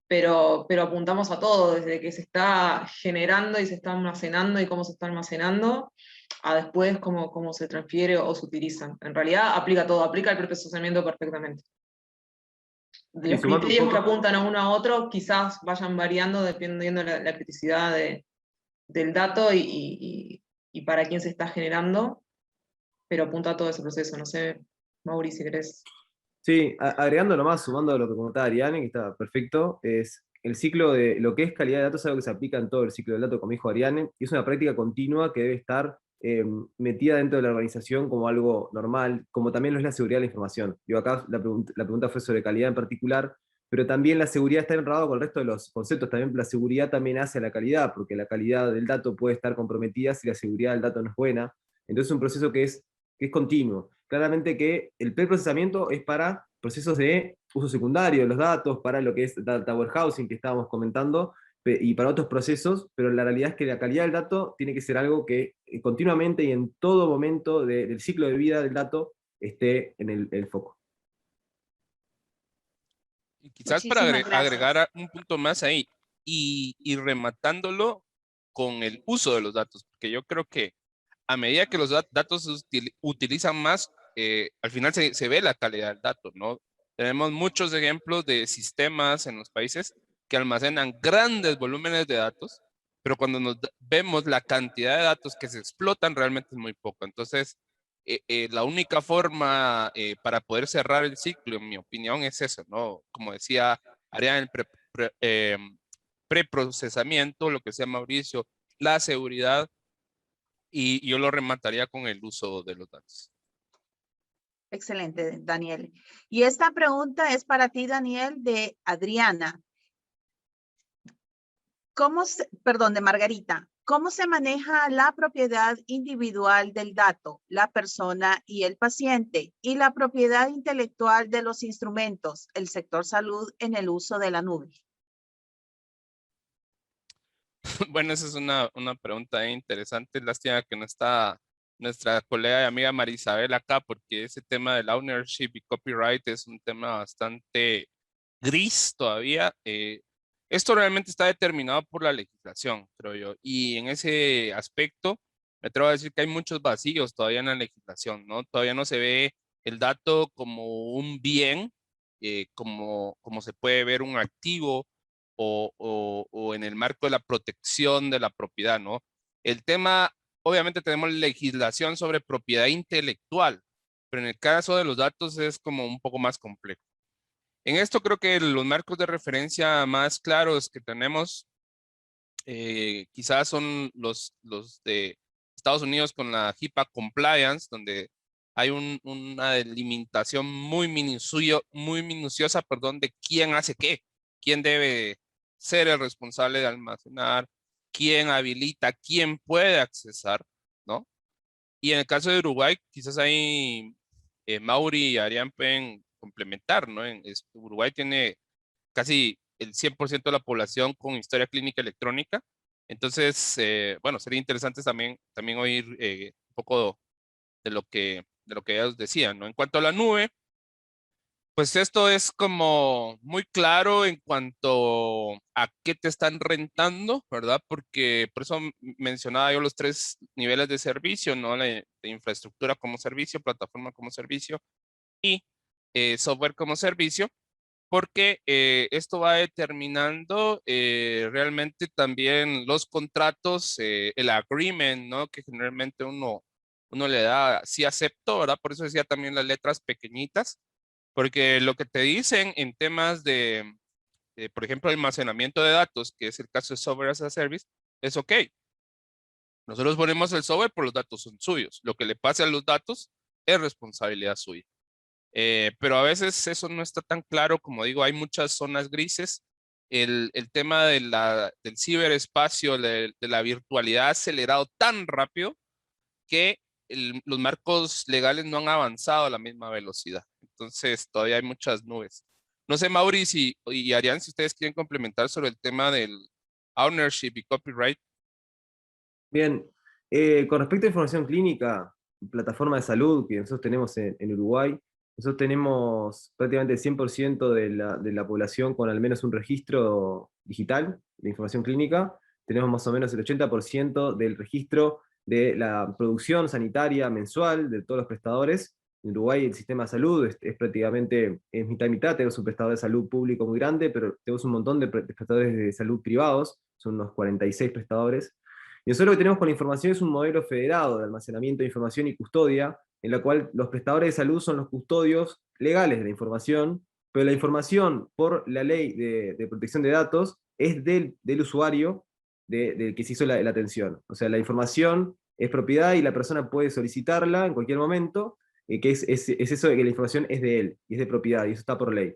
pero apuntamos a todo, desde que se está generando y se está almacenando y cómo se está almacenando, a después cómo se transfiere o se utiliza. En realidad aplica todo, aplica el preprocesamiento perfectamente. Los criterios que apuntan a uno a otro quizás vayan variando dependiendo de la criticidad del dato y para quién se está generando, pero apunta a todo ese proceso. No sé, Mauri, si querés. Sí, agregando nomás, sumando a lo que comentaba Ariane, que está perfecto, es el ciclo de lo que es calidad de datos, es algo que se aplica en todo el ciclo del dato, como dijo Ariane, y es una práctica continua que debe estar metida dentro de la organización como algo normal, como también lo es la seguridad de la información. Yo acá la pregunta fue sobre calidad en particular, pero también la seguridad está enredado con el resto de los conceptos. También la seguridad también hace a la calidad, porque la calidad del dato puede estar comprometida si la seguridad del dato no es buena. Entonces es un proceso que es que es continuo. Claramente que el preprocesamiento es para procesos de uso secundario de los datos, para lo que es data warehousing que estábamos comentando, y para otros procesos, pero la realidad es que la calidad del dato tiene que ser algo que continuamente y en todo momento del ciclo de vida del dato esté en el foco. Y quizás para Muchísimas agregar gracias. un punto más ahí, y rematándolo con el uso de los datos, porque yo creo que a medida que los datos se utilizan más, al final se ve la calidad del dato, ¿no? Tenemos muchos ejemplos de sistemas en los países que almacenan grandes volúmenes de datos, pero cuando vemos la cantidad de datos que se explotan, realmente es muy poco. Entonces, la única forma para poder cerrar el ciclo, en mi opinión, es eso, ¿no? Como decía Ariane, preprocesamiento, lo que decía Mauricio, la seguridad, y yo lo remataría con el uso de los datos. Excelente, Daniel. Y esta pregunta es para ti, Daniel, de Adriana. Perdón, de Margarita. ¿Cómo se maneja la propiedad individual del dato, la persona y el paciente, y la propiedad intelectual de los instrumentos, el sector salud, en el uso de la nube? Bueno, esa es una pregunta interesante. Lástima que no está nuestra colega y amiga Marisabel acá, porque ese tema del ownership y copyright es un tema bastante gris todavía. Esto realmente está determinado por la legislación, creo yo. Y en ese aspecto, me atrevo a decir que hay muchos vacíos todavía en la legislación, ¿no? Todavía no se ve el dato como un bien, como se puede ver un activo o en el marco de la protección de la propiedad, ¿no? El tema, obviamente tenemos legislación sobre propiedad intelectual, pero en el caso de los datos es como un poco más complejo. En esto creo que los marcos de referencia más claros que tenemos quizás son los de Estados Unidos con la HIPAA Compliance, donde hay una delimitación muy minuciosa, perdón, de quién hace qué, quién debe ser el responsable de almacenar, quién habilita, quién puede accesar, ¿no? Y en el caso de Uruguay, quizás ahí Mauri y Arián pueden complementar, ¿no? Uruguay tiene casi el 100% de la población con historia clínica electrónica. Entonces, bueno, sería interesante también oír un poco de lo que ellos decían, ¿no? En cuanto a la nube, pues esto es como muy claro en cuanto a qué te están rentando, ¿verdad? Porque por eso mencionaba yo los 3 niveles de servicio, ¿no? De infraestructura como servicio, plataforma como servicio y software como servicio, porque esto va determinando realmente también los contratos, el agreement, ¿no? Que generalmente uno le da, sí acepto, ¿verdad? Por eso decía también las letras pequeñitas, porque lo que te dicen en temas por ejemplo, almacenamiento de datos, que es el caso de Software as a Service, es ok. Nosotros ponemos el software, pero los datos son suyos. Lo que le pase a los datos es responsabilidad suya. Pero a veces eso no está tan claro, como digo, hay muchas zonas grises. El tema del ciberespacio, de la virtualidad ha acelerado tan rápido que los marcos legales no han avanzado a la misma velocidad. Entonces todavía hay muchas nubes. No sé, Mauricio y Arián, si ustedes quieren complementar sobre el tema del ownership y copyright. Bien, con respecto a información clínica, plataforma de salud que nosotros tenemos en Uruguay, nosotros tenemos prácticamente el 100% de la población con al menos un registro digital de información clínica. Tenemos más o menos el 80% del registro de la producción sanitaria mensual de todos los prestadores. En Uruguay el sistema de salud es prácticamente mitad y mitad. Tenemos un prestador de salud público muy grande, pero tenemos un montón de prestadores de salud privados, son unos 46 prestadores. Y nosotros lo que tenemos con la información es un modelo federado de almacenamiento de información y custodia, en la cual los prestadores de salud son los custodios legales de la información, pero la información por la ley de protección de datos es del usuario del que se hizo la atención. O sea, la información es propiedad y la persona puede solicitarla en cualquier momento, que es eso de que la información es de él, y es de propiedad, y eso está por ley.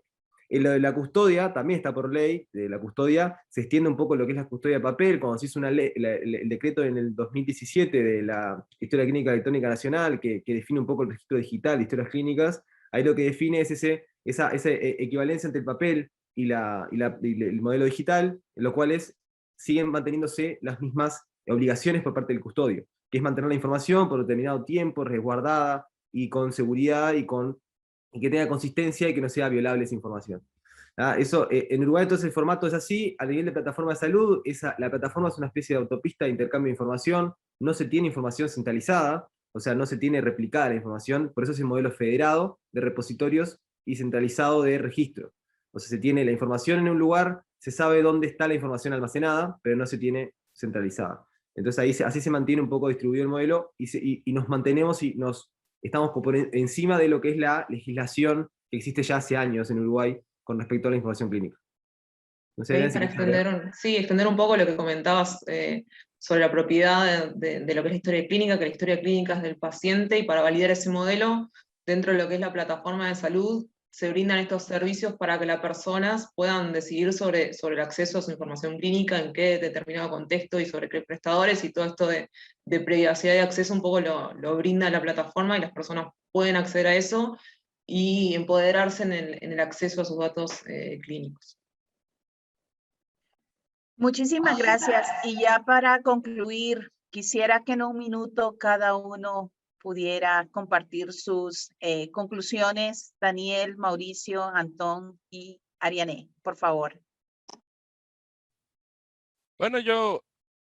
Lo de la custodia también está por ley, de la custodia se extiende un poco lo que es la custodia de papel, cuando se hizo una ley, el decreto en el 2017 de la Historia Clínica Electrónica Nacional, que define un poco el registro digital de historias clínicas, ahí lo que define es esa equivalencia entre el papel y el modelo digital, en lo cual siguen manteniéndose las mismas obligaciones por parte del custodio, que es mantener la información por determinado tiempo, resguardada y con seguridad y que tenga consistencia y que no sea violable esa información. Eso, en Uruguay entonces el formato es así, a nivel de plataforma de salud, la plataforma es una especie de autopista de intercambio de información, no se tiene información centralizada, o sea, no se tiene replicada la información, por eso es el modelo federado de repositorios y centralizado de registro. O sea, se tiene la información en un lugar, se sabe dónde está la información almacenada, pero no se tiene centralizada. Entonces ahí así se mantiene un poco distribuido el modelo y nos mantenemos y estamos por encima de lo que es la legislación que existe ya hace años en Uruguay con respecto a la información clínica. No sé, Sí, para extender un poco lo que comentabas sobre la propiedad de lo que es la historia clínica, que la historia clínica es del paciente, y para validar ese modelo, dentro de lo que es la plataforma de salud, se brindan estos servicios para que las personas puedan decidir sobre el acceso a su información clínica, en qué determinado contexto y sobre qué prestadores, y todo esto de privacidad y acceso un poco lo brinda la plataforma, y las personas pueden acceder a eso y empoderarse en el acceso a sus datos clínicos. Muchísimas gracias. Y ya para concluir, quisiera que en un minuto cada uno pudiera compartir sus conclusiones. Daniel, Mauricio, Antón y Ariane, por favor. Bueno, yo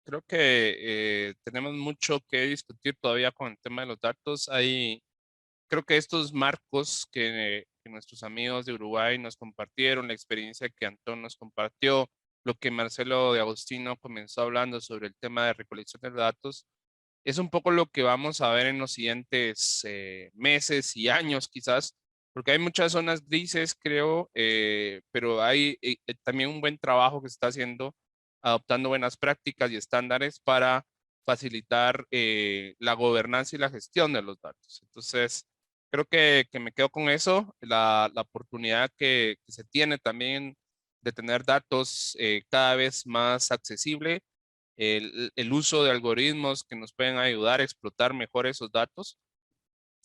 creo que tenemos mucho que discutir todavía con el tema de los datos. Creo que estos marcos que nuestros amigos de Uruguay nos compartieron, la experiencia que Antón nos compartió, lo que Marcelo de Agostino comenzó hablando sobre el tema de recolección de datos, es un poco lo que vamos a ver en los siguientes meses y años quizás, porque hay muchas zonas grises, creo, pero hay también un buen trabajo que se está haciendo, adoptando buenas prácticas y estándares para facilitar la gobernanza y la gestión de los datos. Entonces, creo que me quedo con eso, la oportunidad que se tiene también de tener datos cada vez más accesible, el uso de algoritmos que nos pueden ayudar a explotar mejor esos datos,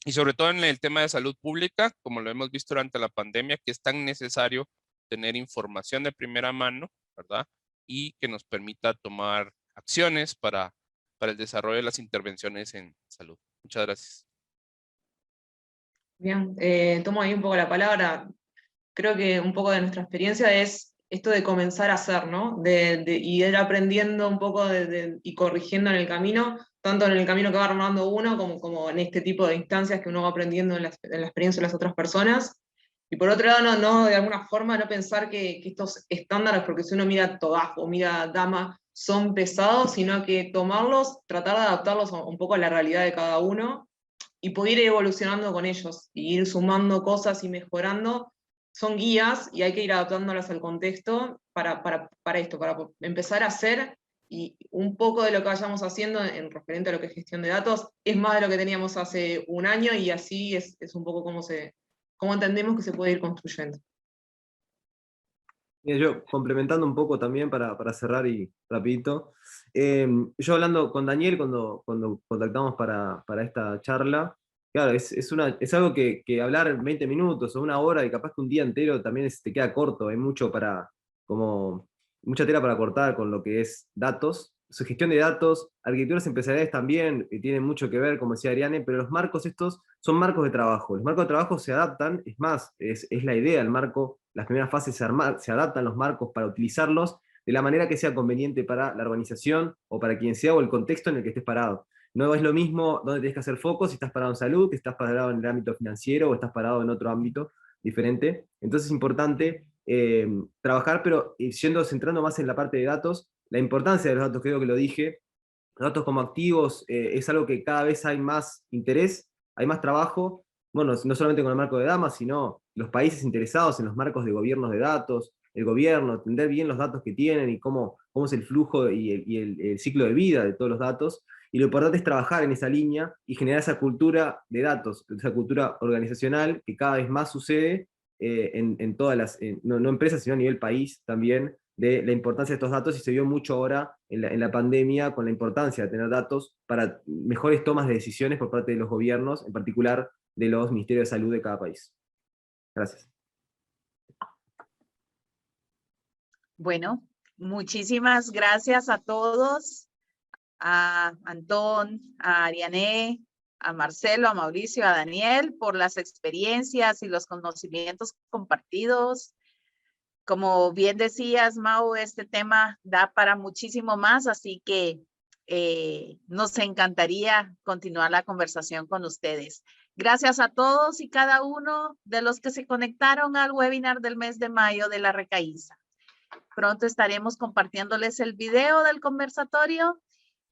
y sobre todo en el tema de salud pública, como lo hemos visto durante la pandemia, que es tan necesario tener información de primera mano, ¿verdad? Y que nos permita tomar acciones para el desarrollo de las intervenciones en salud. Muchas gracias. Bien, tomo ahí un poco la palabra. Creo que un poco de nuestra experiencia es esto de comenzar a hacer, ¿no? Y ir aprendiendo un poco y corrigiendo en el camino, tanto en el camino que va armando uno, como en este tipo de instancias que uno va aprendiendo en la experiencia de las otras personas. Y por otro lado, no de alguna forma no pensar que estos estándares, porque si uno mira TODAF o mira DAMA, son pesados, sino que tomarlos, tratar de adaptarlos un poco a la realidad de cada uno y poder ir evolucionando con ellos, y ir sumando cosas y mejorando. Son guías y hay que ir adaptándolas al contexto para esto, para empezar a hacer, y un poco de lo que vayamos haciendo en referente a lo que es gestión de datos es más de lo que teníamos hace un año, y así es un poco cómo entendemos que se puede ir construyendo. Mira, yo complementando un poco también para cerrar y rapidito, yo hablando con Daniel cuando contactamos para esta charla, claro, es algo que hablar 20 minutos o una hora y capaz que un día entero también te queda corto, hay mucha tela para cortar con lo que es datos, su gestión de datos, arquitecturas empresariales también tienen mucho que ver, como decía Ariane, pero los marcos estos son marcos de trabajo. Los marcos de trabajo se adaptan, es más, es la idea, el marco, las primeras fases se adaptan los marcos para utilizarlos de la manera que sea conveniente para la organización o para quien sea o el contexto en el que estés parado. No es lo mismo donde tienes que hacer foco si estás parado en salud, que estás parado en el ámbito financiero o estás parado en otro ámbito diferente. Entonces es importante trabajar, pero centrando más en la parte de datos. La importancia de los datos, creo que lo dije, los datos como activos es algo que cada vez hay más interés, hay más trabajo, bueno, no solamente con el marco de DAMA, sino los países interesados en los marcos de gobiernos de datos, el gobierno, entender bien los datos que tienen y cómo es el flujo y el ciclo de vida de todos los datos. Y lo importante es trabajar en esa línea y generar esa cultura de datos, esa cultura organizacional que cada vez más sucede en todas las, no empresas, sino a nivel país también, de la importancia de estos datos, y se vio mucho ahora en la pandemia con la importancia de tener datos para mejores tomas de decisiones por parte de los gobiernos, en particular de los ministerios de salud de cada país. Gracias. Bueno, muchísimas gracias a todos, a Antón, a Ariane, a Marcelo, a Mauricio, a Daniel, por las experiencias y los conocimientos compartidos. Como bien decías, Mau, este tema da para muchísimo más, así que nos encantaría continuar la conversación con ustedes. Gracias a todos y cada uno de los que se conectaron al webinar del mes de mayo de la Recaíza. Pronto estaremos compartiéndoles el video del conversatorio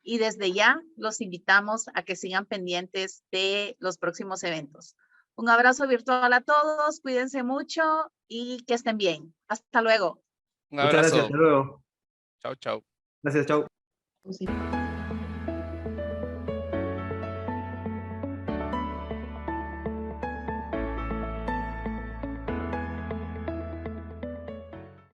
y desde ya los invitamos a que sigan pendientes de los próximos eventos. Un abrazo virtual a todos, cuídense mucho y que estén bien. Hasta luego. Un abrazo. Muchas gracias, hasta luego. Chao, chao. Gracias, chao. Sí.